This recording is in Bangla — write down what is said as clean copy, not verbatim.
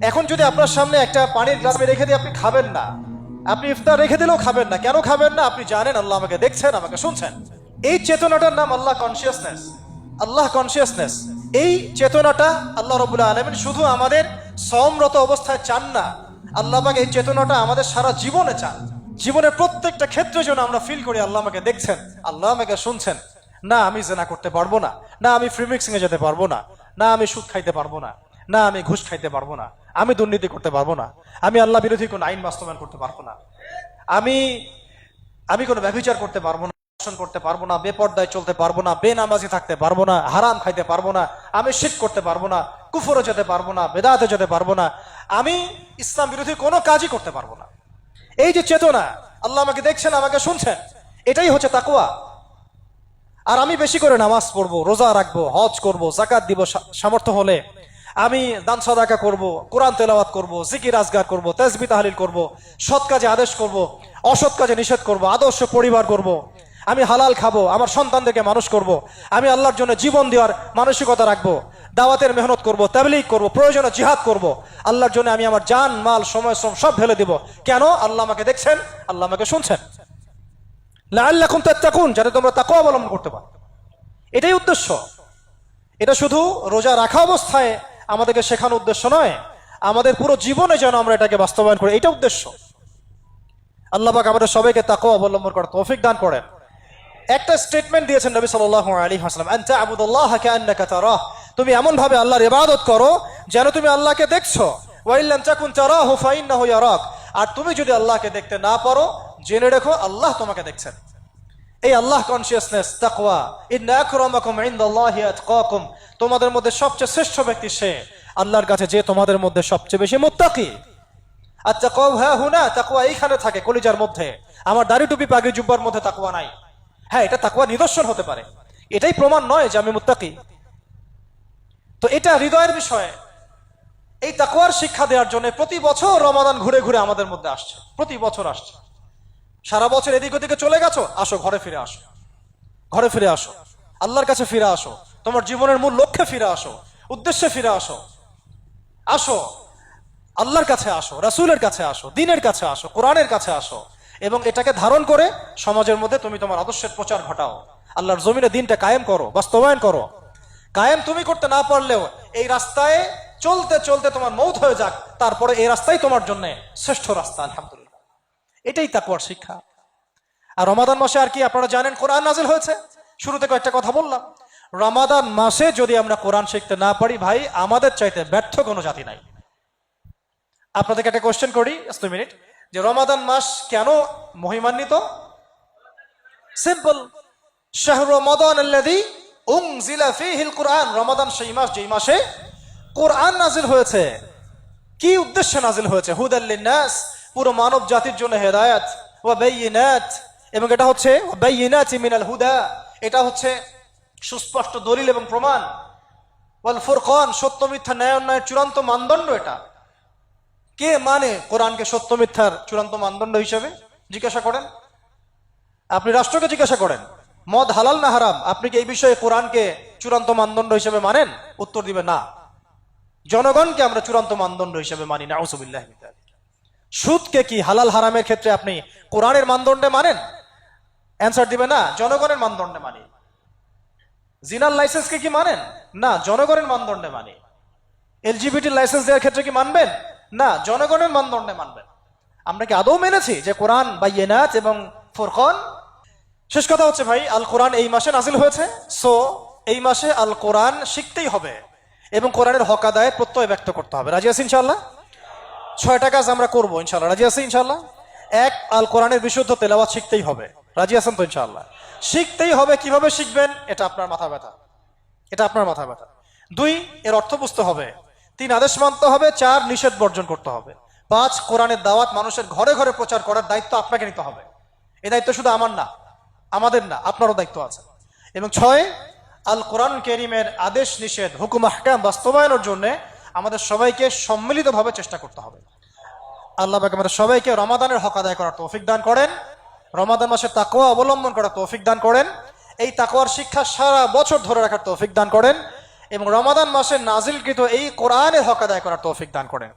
এখন যদি আপনার সামনে একটা পানির গ্লাস রেখে দিয়ে আপনি খাবেন না, আপনি ইফতার রেখে দিলেও খাবেন না, কেন খাবেন না? আপনি জানেন আল্লাহ আমাকে দেখছেন, আমাকে শুনছেন। এই চেতনাটার নাম আল্লাহ কনসিয়াসনেস। আল্লাহ কনসিয়াসনেস, এই চেতনাটা আল্লাহ রাব্বুল আলামিন শুধু আমাদের সমরত অবস্থায় চান না, আল্লাহ পাক এই চেতনাটা আমাদের সারা জীবনে চান। জীবনের প্রত্যেকটা ক্ষেত্রে যেন আমরা ফিল করি আল্লাহ আমাকে দেখছেন, আল্লাহ আমাকে শুনছেন। না আমি জেনা করতে পারবো না, না আমি ফ্রি মিক্সিং এ যেতে পারবো না, না আমি সুদ খাইতে পারবো না, না আমি ঘুষ খাইতে পারবো না, আমি দুর্নীতি করতে পারবো না, আমি আল্লাহ বিরোধী কোনো আইন বাস্তবায়ন করতে পারবো না, আমি আমি কোনো ব্যভিচার করতে পারবো না, দর্শন করতে পারবো না, বেপর্দায় চলতে পারবো না, বেনামাজি থাকতে পারবো না, হারাম খাইতে পারবো না, আমি শিরক করতে পারবো না, কুফরে যেতে পারবো না, বেদাতে যেতে পারবো না, আমি ইসলাম বিরোধী কোনো কাজই করতে পারবো না। এই যে চেতনা, আল্লাহ আমাকে দেখছেন, আমাকে শুনছেন, এটাই হচ্ছে তাকওয়া। আর আমি বেশি করে নামাজ পড়বো, রোজা রাখবো, হজ করব, যাকাত দিব, সামর্থ্য হলে আমি দান সাদাকা করব, কোরআন তেলাওয়াত করব, জিকির আজগার করব, তাসবিহ তাহলিল করব, সৎ কাজে আদেশ করব, অসৎ কাজে নিষেধ করব, আদর্শ পরিবার করব, আমি হালাল খাবো, আমার সন্তানদেরকে মানুষ করব, আমি আল্লাহর জন্য জীবন দেওয়ার মানসিকতা রাখবো, দাওয়াতের মেহনত করব, তাবলীগ করব, প্রয়োজনে জিহাদ করব, আল্লাহর জন্য আমি আমার জান মাল সময় শ্রম সব ঢেলে দিব। কেন? আল্লাহ আমাকে দেখছেন, আল্লাহ আমাকে শুনছেন। লাআল্লাকুম তাত্তাকুন, যাতে তোমরা তাকওয়া অবলম্বন করতে পারো, এটাই উদ্দেশ্য। এটা শুধু রোজা রাখা অবস্থায় আমাদেরকে শেখানোর উদ্দেশ্য নয়, আমাদের পুরো জীবনে যেন আমরা এটাকে বাস্তবায়ন করি, এটা উদ্দেশ্য। আল্লাহ পাক আমাদের সবাইকে তাকওয়া অবলম্বন করার তৌফিক দান করেন। একটা স্টেটমেন্ট দিয়েছেন নবী সাল্লাল্লাহু আলাইহি ওয়াসাল্লাম, আন তা'বুদাল্লাহা কাআন্নাকা তারাহ, তুমি এমন ভাবে আল্লাহর ইবাদত করো যেন তুমি আল্লাহকে দেখছো। ওয়া ইল্লাম তাকুন তারাহু ফাইন্নাহু ইয়ারাক, আর তুমি যদি আল্লাহকে দেখতে না পারো, জেনে রেখো আল্লাহ তোমাকে দেখছেন। এই আল্লাহ কনসিয়াসনেস, তাকওয়া, ইন্না আকরামাকুম ইনদাল্লাহি আতকাকুম, তোমাদের মধ্যে সবচেয়ে শ্রেষ্ঠ ব্যক্তি সে আল্লাহর কাছে যে তোমাদের মধ্যে সবচেয়ে বেশি মুত্তাকি। আর তাকওয়া হা হুনা, তাকওয়া এইখানে থাকে কলিজার মধ্যে। আমার দাড়ি টুপি পাগড়ি জুব্বার মধ্যে তাকওয়া নাই। হ্যাঁ, এটা তাকওয়া নিদর্শন হতে পারে, এটাই প্রমাণ নয় যে আমি মুত্তাকি। তো এটা হৃদয়ের বিষয়। এই তাকওয়ার শিক্ষা দেওয়ার জন্য প্রতি বছর রমাদান ঘুরে ঘুরে আমাদের মধ্যে আসছে, প্রতি বছর আসছে। সারা বছর এদিক ওদিকে চলে গেছো, আসো ঘরে ফিরে আসো, ঘরে ফিরে আসো, আল্লাহর কাছে ফিরে আসো, তোমার জীবনের মূল লক্ষ্যে ফিরে আসো, উদ্দেশ্যে ফিরে আসো। আসো আল্লাহর কাছে, আসো রাসূলের কাছে, আসো দ্বীনের কাছে, আসো কোরআনের কাছে আসো, এবং এটাকে ধারণ করে সমাজের মধ্যে তুমি তোমার আদর্শের প্রচার ঘটাও। আল্লাহর জমিনে দ্বীনটা কায়েম করো, বাস্তবায়ন করো। কায়েম তুমি করতে না পারলেও এই রাস্তায় চলতে চলতে তোমার মৌত হয়ে যাক, তারপরে এই রাস্তাই তোমার জন্য শ্রেষ্ঠ রাস্তা। আলহামদুলিল্লাহ, এটাই তাকওয়ার শিক্ষা। আর রমাদান মাসে আর কি আপনারা জানেন, কোরআন নাজিল হয়েছে। শুরুতে কয়েকটা কথা বললাম। রমাদান মাসে যদি আমরা কোরআন শিখতে না পারি, ভাই আমাদের চাইতে ব্যর্থ কোনো জাতি নাই। আপনাদেরকে একটা কোশ্চেন করি, 2 মিনিট, যে রমাদান মাস কেন মহিমান্বিত? সিম্পল, শাহরু রমাদান আল্লাযী উনজিলা ফীহিল কুরআন, রমাদান সেই মাস যেই মাসে কোরআন নাজিল হয়েছে। কি উদ্দেশ্যে নাজিল হয়েছে? হুদাল লিন্নাস, পুরো মানব জাতির জন্য হেদায়েত, ওয়া বাইয়িনাত, এবং এটা হচ্ছে বাইয়িনাতি মিনাল হুদা, এটা হচ্ছে সুস্পষ্ট দলিল এবং প্রমাণ, ওয়াল ফুরকান, সত্য মিথ্যা ন্যায় অন্যায়ের চূড়ান্ত মানদণ্ড। এটা কে মানে কোরআনকে সত্য মিথ্যার চূড়ান্ত মানদণ্ড হিসেবে? জিজ্ঞাসা করেন, আপনি রাষ্ট্রকে জিজ্ঞাসা করেন, মদ হালাল না হারাম, আপনি কি এই বিষয়ে কোরআনকে চূড়ান্ত মানদণ্ড হিসেবে মানেন? উত্তর দিবে না। জনগণকে আমরা চূড়ান্ত মানদণ্ড হিসেবে মানি, নাউযুবিল্লাহ মিন যালিক। সুদকে কি হালাল হারামের ক্ষেত্রে আপনি কোরআনের মানদণ্ডে মানেন? অ্যান্সার দিবে না, জনগণের মানদণ্ডে মানি। জিনার লাইসেন্সকে কি মানেন? না, জনগণের মানদণ্ডে মানি। এলজিবিটি লাইসেন্স দেওয়ার ক্ষেত্রে কি মানবেন? না, জনগণের মানদণ্ডে মানবেন। আমরা কি আদৌ মেনেছি যে কোরআন বাইয়িনাত এবং ফুরকান? শেষ কথা হচ্ছে ভাই, আল কোরআন এই মাসে নাজিল হয়েছে, সো এই মাসে আল কোরআন শিখতেই হবে এবং কোরআনের হক আদায়ে প্রত্যয় ব্যক্ত করতে হবে। রাজি আছি ইনশাআল্লাহ? 6টা কাজ আমরা করবো ইনশাআল্লাহ। রাজি আছি ইনশাআল্লাহ? 1, আল কোরআনের বিশুদ্ধ তেলাওয়াত শিখতেই হবে। রাজি আছেন তো ইনশাআল্লাহ? শিখতেই হবে। কিভাবে শিখবেন এটা আপনার মাথা ব্যথা, এটা আপনার মাথা ব্যথা। 2, এর অর্থ বুঝতে হবে। 3, আদেশ মানতে হবে। 4, নিষেধ বর্জন করতে হবে। 5, কোরআনের দাওয়াত মানুষের ঘরে ঘরে প্রচার করার দায়িত্ব আপনাকে নিতে হবে। এই দায়িত্ব শুধু আমার না, আমাদের না, আপনারও দায়িত্ব আছে। এবং 6, আল কোরআন কারীমের আদেশ নিষেধ হুকুম আহকাম বাস্তবায়নের জন্য আমাদের সবাইকে সম্মিলিতভাবে চেষ্টা করতে হবে। আল্লাহ পাক আমাদের সবাইকে রমাদানের হক আদায় করার তৌফিক দান করেন, রমাদান মাসে তাকওয়া অবলম্বন করার তৌফিক দান করেন, এই তাকওয়ার শিক্ষা সারা বছর ধরে রাখার তৌফিক দান করেন, এবং রমাদান মাসে নাজিলকৃত এই কোরআনের হক আদায় করার তৌফিক দান করেন।